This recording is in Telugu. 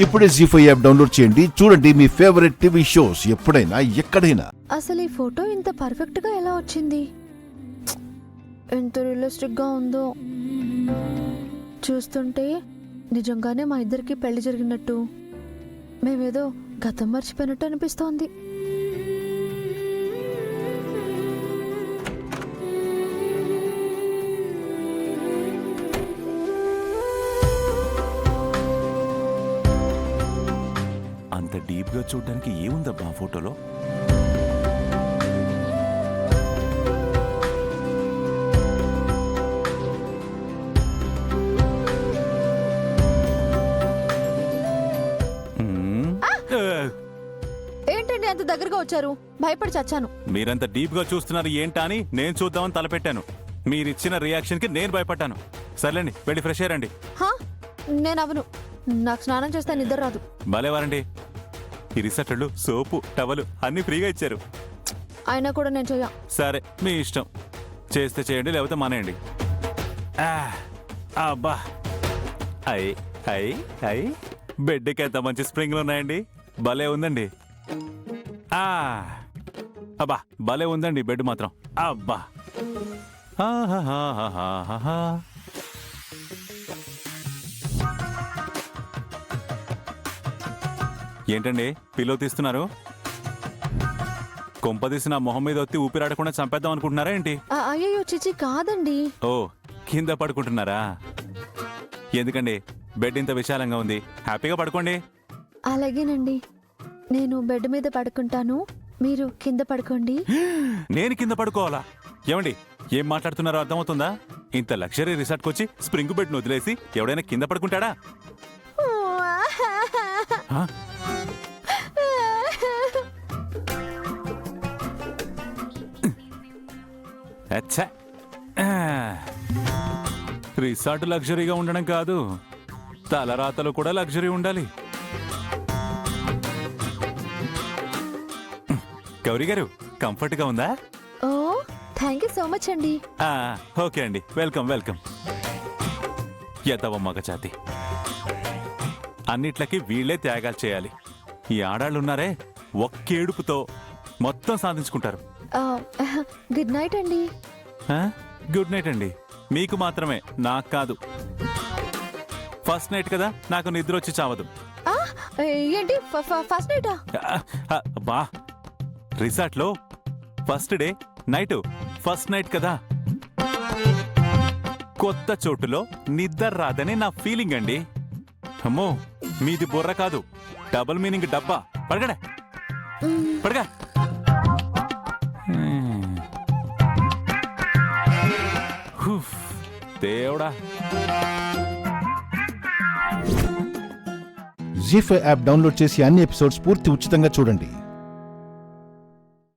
ఇప్పుడే జీ5 యాప్ డౌన్లోడ్ చేయండి. చూడండి మీ ఫేవరెట్ టీవీ షోస్ ఎప్పుడైనా ఎక్కడైనా. అసలు ఈ ఫోటో ఇంత పర్ఫెక్ట్ గా ఎలా వచ్చింది? ఎంత రియలిస్టిక్ గా ఉందో. చూస్తుంటే నిజంగానే మా ఇద్దరికి పెళ్లి జరిగినట్టు, మేమేదో గతం మర్చిపోయినట్టు అనిపిస్తోంది. అంత డీప్ గా చూడడానికి ఏముందబ్బా ఆ ఫోటోలో? ఏంటండి అంత దగ్గరగా వచ్చారు? భయపడి చచ్చాను. మీరంత డీప్ గా చూస్తున్నారు ఏంటా అని నేను చూద్దామని తలపెట్టాను. మీరిచ్చిన రియాక్షన్ కి నేను భయపడ్డాను. సర్లేండి, వెళ్ళి ఫ్రెష్ అయ్యారండి. నేను అవను, నాకు స్నానం చేస్తే నిద్ర రాదు. భలేవారండి, ఈ రిసార్ట్లు సోపు టవలు అన్ని ఫ్రీగా ఇచ్చారు. అయినా కూడా నేను చెయ్యా. సరే మీ ఇష్టం, చేస్తే చేయండి లేకపోతే మానేయండి. అబ్బా, అయ్ అయ్ అయ్, బెడ్కి ఎంత మంచి స్ప్రింగ్లు ఉన్నాయండి. భలే ఉందండి. అబ్బా భలే ఉందండి బెడ్ మాత్రం. అబ్బా ఏంటండి పిల్లో తీస్తున్నారు? కొంపదీసి నా మొహం మీద ఒత్తి ఊపిరాడకుండా చంపేద్దాం అనుకుంటున్నారా ఏంటి? అయ్యో చిచి కాదండి. ఓ కింద పడుకుంటున్నారా? ఎందుకండి బెడ్ ఇంత విశాలంగా ఉంది, హ్యాపీగా పడుకోండి. అలాగేనండి, నేను బెడ్ మీద పడుకుంటాను, మీరు కింద పడుకోండి. నేను కింద పడుకోవాలా? ఏమండి ఏం మాట్లాడుతున్నారో అర్థమవుతుందా? ఇంత లగ్జరీ రిసార్ట్కి వచ్చి స్ప్రింగ్ బెడ్ ను వదిలేసి ఎవడైనా కింద పడుకుంటాడా? అచ్చా, రిసార్ట్ లగ్జరీగా ఉండడం కాదు, తలరాతలు కూడా లగ్జరీ ఉండాలి. గౌరీ గారు కంఫర్ట్ గా ఉందా? ఓ థ్యాంక్ యూ సో మచ్ అండి. ఓకే అండి, వెల్కమ్ వెల్కమ్. ఎదవ మగజాతి, అన్నిట్లకి వీళ్లే త్యాగాలు చేయాలి. ఈ ఆడాళ్ళున్నారే ఒక్కేడుపుతో మొత్తం సాధించుకుంటారు. గుడ్ నైట్ అండి. గుడ్ నైట్ అండి, మీకు మాత్రమే, నాకు కాదు. ఫస్ట్ నైట్ కదా, నాకు నిద్ర వచ్చి చావదు. ఏంటి ఫస్ట్ నైటా? బా, రిసార్ట్ లో first day night first night కదా. కొత్త చోటులో నిద్ర రాదని నా ఫీలింగ్ అండి. అమ్మో మీది బుర్ర కాదు, డబుల్ మీనింగ్ డబ్బా. పడగడా పడగా. దేవుడా. జీ5 యాప్ డౌన్లోడ్ చేసి అన్ని ఎపిసోడ్స్ పూర్తి ఉచితంగా చూడండి.